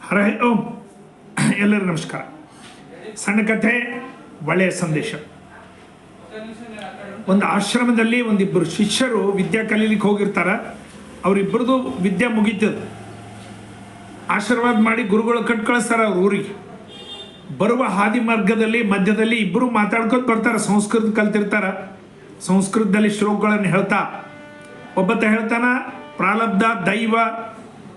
ಹರೇ ಓಂ. ಎಲ್ಲರಿಗೂ ನಮಸ್ಕಾರ. ಸಣ್ಣ ಕಥೆ, ಒಳ್ಳೆಯ ಸಂದೇಶ. ಒಂದು ಆಶ್ರಮದಲ್ಲಿ ಒಂದಿಬ್ಬರು ಶಿಷ್ಯರು ವಿದ್ಯೆ ಕಲೀಲಿಕ್ಕೆ ಹೋಗಿರ್ತಾರೆ. ಅವರಿಬ್ಬರದು ವಿದ್ಯೆ ಮುಗೀತದ. ಆಶೀರ್ವಾದ ಮಾಡಿ ಗುರುಗಳು ಕಟ್ ಕಳಿಸ್ತಾರೆ ಅವ್ರ ಊರಿಗೆ. ಬರುವ ಹಾದಿ ಮಾರ್ಗದಲ್ಲಿ ಮಧ್ಯದಲ್ಲಿ ಇಬ್ಬರು ಮಾತಾಡ್ಕೊಂಡು ಬರ್ತಾರೆ. ಸಂಸ್ಕೃತ ಕಲ್ತಿರ್ತಾರೆ. ಸಂಸ್ಕೃತದಲ್ಲಿ ಶ್ಲೋಕಗಳನ್ನು ಹೇಳ್ತಾ ಒಬ್ಬತ್ತ ಹೇಳ್ತಾನ, ಪ್ರಾರಬ್ಧ ದೈವ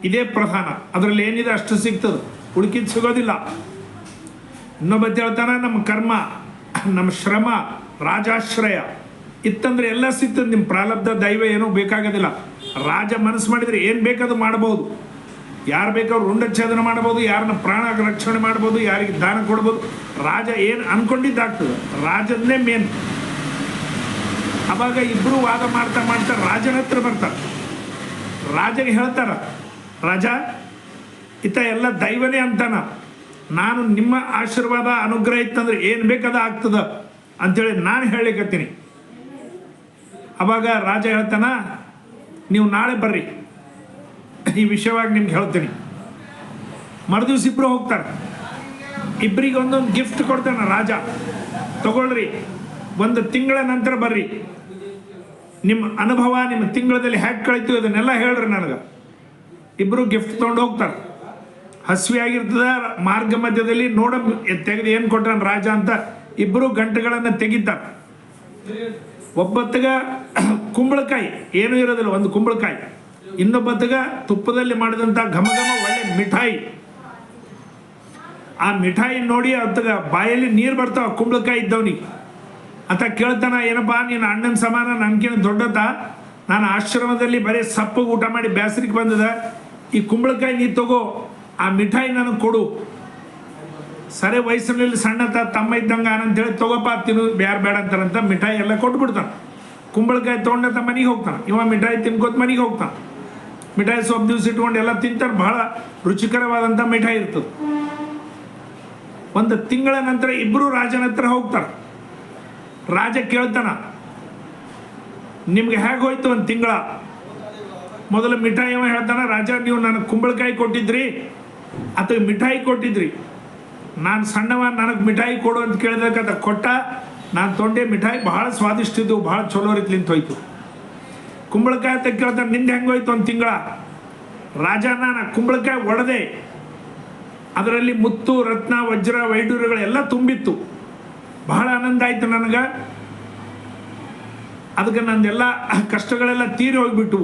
ಇದೇ ಪ್ರಧಾನ, ಅದರಲ್ಲಿ ಏನಿದೆ ಅಷ್ಟು ಸಿಗ್ತದೆ, ಉಳ್ಕಿದ್ದು ಸಿಗೋದಿಲ್ಲ. ಇನ್ನೊಬ್ಬತ್ತ ಹೇಳ್ತಾನ, ನಮ್ಮ ಕರ್ಮ, ನಮ್ಮ ಶ್ರಮ, ರಾಜಾಶ್ರಯ ಇತ್ತಂದ್ರೆ ಎಲ್ಲ ಸಿಗ್ತದೆ. ನಿಮ್ಮ ಪ್ರಾರಬ್ಧ ದೈವ ಏನೂ ಬೇಕಾಗೋದಿಲ್ಲ. ರಾಜ ಮನಸ್ಸು ಮಾಡಿದರೆ ಏನು ಬೇಕಾದ್ರೂ ಮಾಡ್ಬೋದು. ಯಾರು ಬೇಕಾದ್ರೂ ರುಂಡಚ್ಛೇದನ ಮಾಡ್ಬೋದು, ಯಾರನ್ನ ಪ್ರಾಣ ರಕ್ಷಣೆ ಮಾಡ್ಬೋದು, ಯಾರಿಗೆ ದಾನ ಕೊಡ್ಬೋದು. ರಾಜ ಏನು ಅನ್ಕೊಂಡಿದ್ದಾಗ್ತದೆ. ರಾಜನ್ನೇ ಮೇನ್. ಅವಾಗ ಇಬ್ಬರು ವಾದ ಮಾಡ್ತಾ ಮಾಡ್ತಾ ರಾಜನ ಹತ್ರ ಬರ್ತಾರೆ. ರಾಜಗೆ ಹೇಳ್ತಾರ, ರಾಜ ಈತ ಎಲ್ಲ ದೈವನೇ ಅಂತಾನ, ನಾನು ನಿಮ್ಮ ಆಶೀರ್ವಾದ ಅನುಗ್ರಹ ಇತ್ತಂದ್ರೆ ಏನು ಬೇಕಾದ ಆಗ್ತದ ಅಂಥೇಳಿ ನಾನು ಹೇಳಿಕತ್ತೀನಿ. ಅವಾಗ ರಾಜ ಹೇಳ್ತಾನ, ನೀವು ನಾಳೆ ಬರ್ರಿ, ಈ ವಿಷಯವಾಗಿ ನಿಮ್ಗೆ ಹೇಳ್ತೀನಿ. ಮರುದಿವ್ಸ ಇಬ್ಬರು ಹೋಗ್ತಾರೆ. ಇಬ್ಬರಿಗೆ ಒಂದೊಂದು ಗಿಫ್ಟ್ ಕೊಡ್ತಾನೆ ರಾಜ. ತಗೊಳ್ರಿ, ಒಂದು ತಿಂಗಳ ನಂತರ ಬರ್ರಿ, ನಿಮ್ಮ ಅನುಭವ ನಿಮ್ಮ ತಿಂಗಳಲ್ಲಿ ಹ್ಯಾಕ್ ಕಳೀತು ಅದನ್ನೆಲ್ಲ ಹೇಳ್ರಿ ನನಗೆ. ಇಬ್ಬರು ಗಿಫ್ಟ್ ತೊಗೊಂಡು ಹೋಗ್ತಾರೆ. ಹಸಿವೆ ಆಗಿರ್ತದ. ಮಾರ್ಗ ಮಧ್ಯದಲ್ಲಿ ತೆಗೆದು ಏನು ಕೊಟ್ಟಾನ ರಾಜ ಅಂತ ಇಬ್ಬರು ಗಂಟೆಗಳನ್ನು ತೆಗಿತಾರೆ. ಒಬ್ಬತ್ತಿಗ ಕುಂಬಳಕಾಯಿ, ಏನೂ ಇರೋದಿಲ್ಲ, ಒಂದು ಕುಂಬಳಕಾಯಿ. ಇನ್ನೊಬ್ಬತ್ತಿಗ ತುಪ್ಪದಲ್ಲಿ ಮಾಡಿದಂಥ ಘಮ ಘಮ ಒಳ್ಳೆ ಮಿಠಾಯಿ. ಆ ಮಿಠಾಯಿ ನೋಡಿ ಅತ್ತಗ ಬಾಯಲ್ಲಿ ನೀರು ಬರ್ತಾವ ಕುಂಬಳಕಾಯಿ ಇದ್ದವನಿಗೆ. ಆತ ಕೇಳ್ತಾನ, ಏನಪ್ಪ ನೀನು ಅಣ್ಣನ ಸಮಾನ, ನನಗೇನು ದೊಡ್ಡತ, ನಾನು ಆಶ್ರಮದಲ್ಲಿ ಬರೀ ಸಪ್ಪಗೆ ಊಟ ಮಾಡಿ ಬೇಸರಿಗೆ ಬಂದದ, ಈ ಕುಂಬಳಕಾಯಿ ನೀ ತಗೋ, ಆ ಮಿಠಾಯಿ ನನಗೆ ಕೊಡು. ಸರಿ, ವಯಸ್ಸಿನಲ್ಲಿ ಸಣ್ಣತ ತಮ್ಮ ಇದ್ದಂಗೆ ಅಂತೇಳಿ ತಗೋಪ್ಪ ತಿನ್ನು, ಬ್ಯಾರು ಬೇಡ ಅಂತಾರಂತ ಮಿಠಾಯಿ ಎಲ್ಲ ಕೊಟ್ಬಿಡ್ತಾನೆ. ಕುಂಬಳಕಾಯಿ ತೊಗೊಂಡಂತ ಮನೆಗೆ ಹೋಗ್ತಾನೆ. ಇವ ಮಿಠಾಯಿ ತಿನ್ಕೋತ ಮನೆಗೆ ಹೋಗ್ತಾನೆ. ಮಿಠಾಯಿ ಸ್ವಲ್ಪ ದಿವಸ ಇಟ್ಕೊಂಡು ಎಲ್ಲ ತಿಂತಾರೆ. ಬಹಳ ರುಚಿಕರವಾದಂಥ ಮಿಠಾಯಿ ಇರ್ತದೆ. ಒಂದು ತಿಂಗಳ ನಂತರ ಇಬ್ಬರು ರಾಜನ ಹತ್ರ ಹೋಗ್ತಾರೆ. ರಾಜ ಕೇಳ್ತಾನ, ನಿಮ್ಗೆ ಹೇಗೆ ಹೋಯ್ತು ಒಂದು ತಿಂಗಳ? ಮೊದಲು ಮಿಠಾಯಿ ಹೇಳ್ತಾನ, ರಾಜ ನೀವು ನನಗೆ ಕುಂಬಳಕಾಯಿ ಕೊಟ್ಟಿದ್ರಿ ಅಥವಾ ಮಿಠಾಯಿ ಕೊಟ್ಟಿದ್ರಿ? ನಾನು ಸಣ್ಣವ, ನನಗೆ ಮಿಠಾಯಿ ಕೊಡು ಅಂತ ಕೇಳಿದಾಗ ಕೊಟ್ಟ. ನಾನು ತೊಂಡೆ ಮಿಠಾಯಿ ಬಹಳ ಸ್ವಾದಿಷ್ಟ ಇದ್ದು, ಭಾಳ ಚಲೋ ರೀತಿಲಿಂತ ಹೋಯ್ತು. ಕುಂಬಳಕಾಯಿ ಅಂತ ಕೇಳ್ತಾನೆ, ನಿಂದು ಹೆಂಗೆ ಹೋಯ್ತು ಒಂದು ತಿಂಗಳ? ರಾಜ, ನಾನು ಕುಂಬಳಕಾಯಿ ಒಡೆದೆ, ಅದರಲ್ಲಿ ಮುತ್ತು ರತ್ನ ವಜ್ರ ವೈಡೂರ್ಯಗಳೆಲ್ಲ ತುಂಬಿತ್ತು. ಬಹಳ ಆನಂದ ಆಯಿತು ನನಗೆ. ಅದಕ್ಕೆ ನಂದೆಲ್ಲ ಕಷ್ಟಗಳೆಲ್ಲ ತೀರಿ ಹೋಗಿಬಿಟ್ಟು.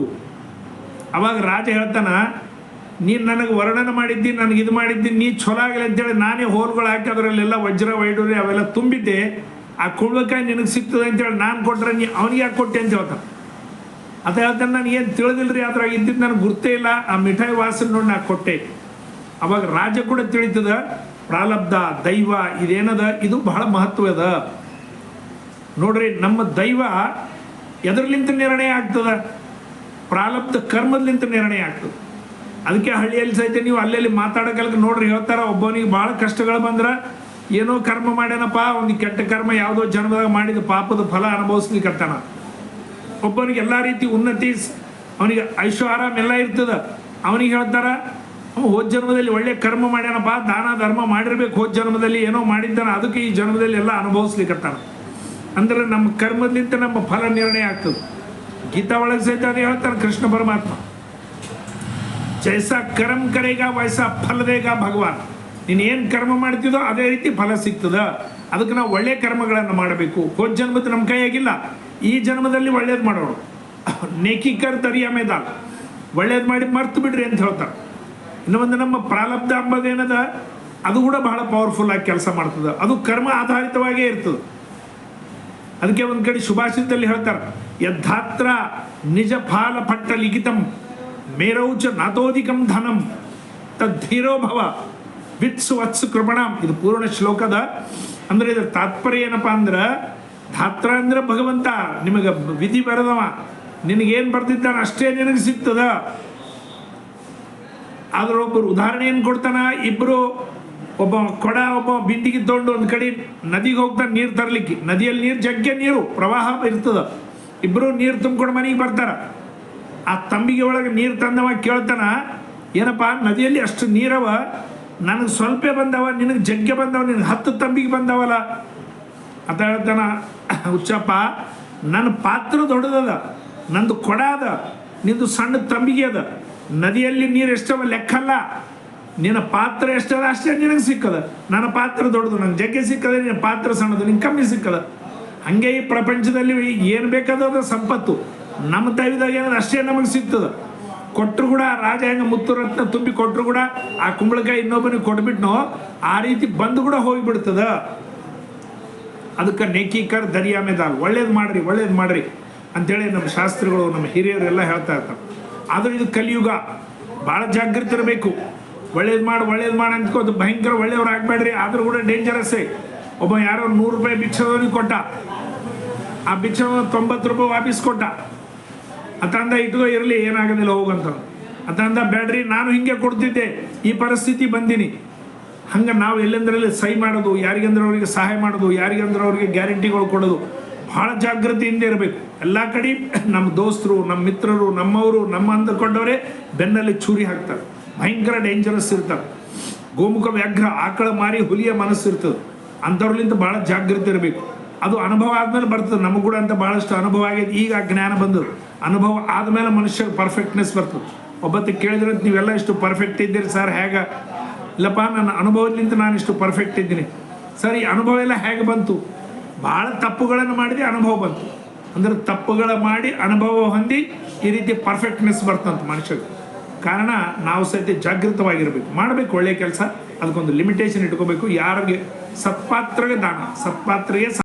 ಅವಾಗ ರಾಜ ಹೇಳ್ತಾನ, ನೀನು ನನಗೆ ವರ್ಣನೆ ಮಾಡಿದ್ದಿ, ನನಗೆ ಇದು ಮಾಡಿದ್ದಿ, ನೀ ಚಲೋ ಆಗಿಲ್ಲ ಅಂತೇಳಿ ನಾನೇ ಹೋಲ್ಗಳು ಹಾಕಿ ಅದರಲ್ಲೆಲ್ಲ ವಜ್ರ ವೈಡೂರ್ಯ ಅವೆಲ್ಲ ತುಂಬಿದ್ದೆ. ಆ ಕುಂಬಳಕಾಯಿ ನಿನಗೆ ಸಿಗ್ತದೆ ಅಂತೇಳಿ ನಾನು ಕೊಟ್ಟರೆ ನೀ ಅವನಿಗೆ ಯಾಕೆ ಕೊಟ್ಟೆ ಅಂತ ಹೇಳ್ತಾನೆ. ಅದು ಹೇಳ್ತಾನೆ, ನನಗೆ ಏನು ತಿಳಿದಿಲ್ಲರಿ, ಅದ್ರಾಗ ಇದ್ದಿದ್ದು ನನಗೆ ಗುರ್ತೇ ಇಲ್ಲ, ಆ ಮಿಠಾಯಿ ವಾಸನೆ ನೋಡಿ ನಾನು ಕೊಟ್ಟೆ. ಅವಾಗ ರಾಜ ಕೂಡ ತಿಳಿತದ, ಪ್ರಾರಬ್ಧ ದೈವ ಇದೇನದ, ಇದು ಬಹಳ ಮಹತ್ವದ. ನೋಡ್ರಿ, ನಮ್ಮ ದೈವ ಎದರ್ಲಿಂತ ನಿರ್ಣಯ ಆಗ್ತದ? ಪ್ರಾರಬ್ಧ ಕರ್ಮದಲಿಂತ ನಿರ್ಣಯ ಆಗ್ತದೆ. ಅದಕ್ಕೆ ಹಳ್ಳಿಯಲ್ಲಿ ಸಹಿತ ನೀವು ಅಲ್ಲೆಲ್ಲಿ ಮಾತಾಡೋಕಲ್ಕ ನೋಡ್ರಿ, ಹೇಳ್ತಾರ, ಒಬ್ಬನಿಗೆ ಭಾಳ ಕಷ್ಟಗಳು ಬಂದ್ರೆ ಏನೋ ಕರ್ಮ ಮಾಡ್ಯಾನಪ್ಪ, ಒಂದು ಕೆಟ್ಟ ಕರ್ಮ ಯಾವುದೋ ಜನ್ಮದಾಗ ಮಾಡಿದ ಪಾಪದ ಫಲ ಅನುಭವಿಸ್ಲಿಕ್ಕತ್ತಾನ. ಒಬ್ಬನಿಗೆ ಎಲ್ಲ ರೀತಿ ಉನ್ನತಿ, ಅವನಿಗೆ ಐಶ್ವ ಆರಾಮ ಎಲ್ಲ ಇರ್ತದ. ಅವನಿಗೆ ಹೇಳ್ತಾರ, ಹೋದ ಜನ್ಮದಲ್ಲಿ ಒಳ್ಳೆ ಕರ್ಮ ಮಾಡ್ಯಾನಪ್ಪ, ದಾನ ಧರ್ಮ ಮಾಡಿರ್ಬೇಕು, ಹೋದ ಜನ್ಮದಲ್ಲಿ ಏನೋ ಮಾಡಿದ್ದಾನ, ಅದಕ್ಕೆ ಈ ಜನ್ಮದಲ್ಲಿ ಎಲ್ಲ ಅನುಭವಿಸ್ಲಿಕ್ಕತ್ತಾನ. ಅಂದ್ರೆ ನಮ್ಮ ಕರ್ಮದಿಂದ ನಮ್ಮ ಫಲ ನಿರ್ಣಯ ಆಗ್ತದೆ. ಗೀತಾ ಒಳಗೆ ಸಹಿತ ಅದೇ ಹೇಳ್ತಾನೆ ಕೃಷ್ಣ ಪರಮಾತ್ಮ, ಜೈಸಾ ಕರ್ಮ ಕರೆಗ ವೈಸಾ ಫಲ ದೇಗ ಭಗವಾನ್. ನೀನು ಏನು ಕರ್ಮ ಮಾಡ್ತಿದ್ದೋ ಅದೇ ರೀತಿ ಫಲ ಸಿಗ್ತದ. ಅದಕ್ಕೆ ನಾವು ಒಳ್ಳೆ ಕರ್ಮಗಳನ್ನು ಮಾಡಬೇಕು. ಹೋದ ಜನ್ಮದ ನಮ್ಮ ಕೈಯಾಗಿಲ್ಲ, ಈ ಜನ್ಮದಲ್ಲಿ ಒಳ್ಳೇದು ಮಾಡೋಣ. ನೇಕಿಕರ್ ತರಿಯ ಮೇದಾಲ್, ಒಳ್ಳೇದು ಮಾಡಿ ಮರ್ತು ಬಿಡ್ರಿ ಅಂತ ಹೇಳ್ತಾರೆ. ಇನ್ನೊಂದು ನಮ್ಮ ಪ್ರಾರಬ್ಧ ಅಂಬದೇನದ, ಅದು ಕೂಡ ಬಹಳ ಪವರ್ಫುಲ್ ಆಗಿ ಕೆಲಸ ಮಾಡ್ತದೆ. ಅದು ಕರ್ಮ ಆಧಾರಿತವಾಗೇ ಇರ್ತದೆ. ಅದಕ್ಕೆ ಒಂದು ಕಡೆ ಸುಭಾಷಿತದಲ್ಲಿ ಹೇಳ್ತಾರೆ, ಯದ್ಧಾತ್ರ ನಿಜ ಫಾಲ ಪಟ್ಟ ಲಿಖಿತಂ ಮೇರೌಚ ನಾತೋಧಿಕಂ ಧನಂ ತದ್ಧೀರೋ ಭವ ವಿತ್ಸು ವತ್ಸು ಕೃಪಣಂ. ಇದು ಪೂರ್ಣ ಶ್ಲೋಕದ. ಅಂದ್ರೆ ಇದರ ತಾತ್ಪರ್ಯ ಏನಪ್ಪ ಅಂದ್ರೆ, ಧಾತ್ರ ಅಂದ್ರೆ ಭಗವಂತ, ನಿಮಗೆ ವಿಧಿ ಬರೆದವ, ನಿನಗೇನು ಬರ್ತಿದ್ದಾನೆ ಅಷ್ಟೇ ನಿನಗೆ ಸಿಗ್ತದ. ಅದ್ರೊಬ್ಬರು ಉದಾಹರಣೆ ಏನು ಕೊಡ್ತಾನ, ಇಬ್ಬರು, ಒಬ್ಬ ಕೊಡ, ಒಬ್ಬ ಬಿಂದಿಗೆ ತೊಗೊಂಡು ಒಂದು ಕಡೆ ನದಿಗೆ ಹೋಗ್ತಾನೆ ನೀರು ತರಲಿಕ್ಕೆ. ನದಿಯಲ್ಲಿ ನೀರು, ಜಗ್ಗೆ ನೀರು ಪ್ರವಾಹ ಇರ್ತದ. ಇಬ್ಬರು ನೀರು ತುಂಬಿಕೊಂಡು ಮನೆಗೆ ಬರ್ತಾರ. ಆ ತಂಬಿಗೆ ಒಳಗೆ ನೀರು ತಂದವ ಕೇಳ್ತಾನ, ಏನಪ್ಪ ನದಿಯಲ್ಲಿ ಅಷ್ಟು ನೀರವ, ನನಗೆ ಸ್ವಲ್ಪ ಬಂದವ, ನಿನಗೆ ಜಗ್ಗೆ ಬಂದವ, ನಿನಗೆ 10 ತಂಬಿಗೆ ಬಂದವಲ್ಲ ಅಂತ ಹೇಳ್ತಾನ. ಹುಚ್ಚಪ್ಪ, ನನ್ನ ಪಾತ್ರ ದೊಡ್ಡದದ, ನಂದು ಕೊಡ ಅದ, ನಿಂದು ಸಣ್ಣ ತಂಬಿಗೆ ಅದ. ನದಿಯಲ್ಲಿ ನೀರು ಎಷ್ಟವ ಲೆಕ್ಕಲ್ಲ, ನಿನ್ನ ಪಾತ್ರ ಎಷ್ಟದ ಅಷ್ಟೇ ನಿನಗೆ ಸಿಕ್ಕದ. ನನ್ನ ಪಾತ್ರ ದೊಡ್ಡದು, ನಂಗೆ ಜಗ್ಗೆ ಸಿಕ್ಕದ, ನಿನ್ನ ಪಾತ್ರ ಸಣ್ಣದು, ನಿಂಗೆ ಕಮ್ಮಿ ಸಿಕ್ಕದ. ಹಂಗೆ ಈ ಪ್ರಪಂಚದಲ್ಲಿ ಏನು ಬೇಕಾದ ಸಂಪತ್ತು ನಮ್ಮ ದೈವದಾಗ ಏನದು ಅಷ್ಟೇ ನಮಗೆ ಸಿಗ್ತದೆ. ಕೊಟ್ಟರು ಕೂಡ ರಾಜ ಹೆಂಗೆ ಮುತ್ತು ರತ್ನ ತುಂಬಿ ಕೊಟ್ಟರು ಕೂಡ ಆ ಕುಂಬಳಕಾಯಿ ಇನ್ನೊಬ್ಬನಿಗೆ ಕೊಟ್ಬಿಟ್ನೋ ಆ ರೀತಿ ಬಂದು ಕೂಡ ಹೋಗಿಬಿಡ್ತದ. ಅದಕ್ಕೆ ನೆಕೀಕರ್ ದರಿಯಾ ಮೇದಾಲ್, ಒಳ್ಳೇದು ಮಾಡ್ರಿ ಅಂತೇಳಿ ನಮ್ಮ ಶಾಸ್ತ್ರಿಗಳು ನಮ್ಮ ಹಿರಿಯರೆಲ್ಲ ಹೇಳ್ತಾ ಇರ್ತಾರೆ. ಆದರೂ ಇದು ಕಲಿಯುಗ, ಭಾಳ ಜಾಗೃತಿ ಇರಬೇಕು. ಒಳ್ಳೇದು ಮಾಡಿ ಅಂದ್ಕೋದು ಭಯಂಕರ ಒಳ್ಳೆಯವ್ರು ಆಗಬೇಡ್ರಿ. ಆದರೂ ಕೂಡ ಡೇಂಜರಸ್ಸೇ. ಒಬ್ಬ ಯಾರೋ 100 ರೂಪಾಯಿ ಭಿಕ್ಷದವನಿಗೆ ಕೊಟ್ಟ, ಆ ಭಿಕ್ಷವ 90 ರೂಪಾಯಿ ವಾಪಸ್ ಕೊಟ್ಟ. ಅತಂದ ಇಟ್ಕೋ, ಇರಲಿ, ಏನಾಗೋದಿಲ್ಲ, ಹೋಗಂತ. ಅತಂದ ಬೇಡ್ರಿ, ನಾನು ಹಿಂಗೆ ಕೊಡ್ತಿದ್ದೆ, ಈ ಪರಿಸ್ಥಿತಿ ಬಂದೀನಿ. ಹಂಗೆ ನಾವು ಎಲ್ಲೆಂದ್ರಲ್ಲಿ ಸಹಿ ಮಾಡೋದು, ಯಾರಿಗಂದ್ರೆ ಅವರಿಗೆ ಸಹಾಯ ಮಾಡೋದು, ಯಾರಿಗಂದ್ರೆ ಅವರಿಗೆ ಗ್ಯಾರಂಟಿಗಳು ಕೊಡೋದು, ಭಾಳ ಜಾಗೃತಿಯಿಂದ ಇರಬೇಕು. ಎಲ್ಲ ಕಡೆ ನಮ್ಮ ದೋಸ್ತರು, ನಮ್ಮ ಮಿತ್ರರು, ನಮ್ಮವರು, ನಮ್ಮ ಅಂದುಕೊಂಡವರೇ ಬೆನ್ನಲ್ಲಿ ಚೂರಿ ಹಾಕ್ತಾರೆ. ಭಯಂಕರ ಡೇಂಜರಸ್ ಇರ್ತಾರೆ. ಗೋಮುಖ ವ್ಯಾಘ್ರ, ಆಕಳ ಮಾರಿ ಹುಲಿಯ ಮನಸ್ಸು ಇರ್ತದೆ. ಅಂಥವ್ರಲಿಂದ ಭಾಳ ಜಾಗೃತಿ ಇರಬೇಕು. ಅದು ಅನುಭವ ಆದಮೇಲೆ ಬರ್ತದೆ. ನಮಗೂ ಕೂಡ ಅಂತ ಭಾಳಷ್ಟು ಅನುಭವ ಆಗೈತೆ. ಈಗ ಜ್ಞಾನ ಬಂದದ್ದು, ಅನುಭವ ಆದಮೇಲೆ ಮನುಷ್ಯ ಪರ್ಫೆಕ್ಟ್ನೆಸ್ ಬರ್ತದೆ. ಒಬ್ಬತ್ತಿಗೆ ಕೇಳಿದ್ರೆ ನೀವೆಲ್ಲ ಇಷ್ಟು ಪರ್ಫೆಕ್ಟ್ ಇದ್ದೀರಿ ಸರ್, ಹೇಗೆ? ಇಲ್ಲಪ್ಪ, ನನ್ನ ಅನುಭವದಿಂದ ನಾನು ಇಷ್ಟು ಪರ್ಫೆಕ್ಟ್ ಇದ್ದೀನಿ. ಸರ್, ಈ ಅನುಭವ ಎಲ್ಲ ಹೇಗೆ ಬಂತು? ಭಾಳ ತಪ್ಪುಗಳನ್ನು ಮಾಡಿದೆ, ಅನುಭವ ಬಂತು. ಅಂದರೆ ತಪ್ಪುಗಳ ಮಾಡಿ ಅನುಭವ ಹೊಂದಿ ಈ ರೀತಿ ಪರ್ಫೆಕ್ಟ್ನೆಸ್ ಬರ್ತಂತ ಮನುಷ್ಯಗೆ. ಕಾರಣ ನಾವು ಸಹಿತ ಜಾಗೃತವಾಗಿರಬೇಕು, ಮಾಡಬೇಕು ಒಳ್ಳೆಯ ಕೆಲಸ. ಅದಕ್ಕೊಂದು ಲಿಮಿಟೇಷನ್ ಇಟ್ಕೋಬೇಕು. ಯಾರಿಗೆ ಸತ್ಪಾತ್ರಗೆ ದಾನ, ಸತ್ಪಾತ್ರೆಗೆ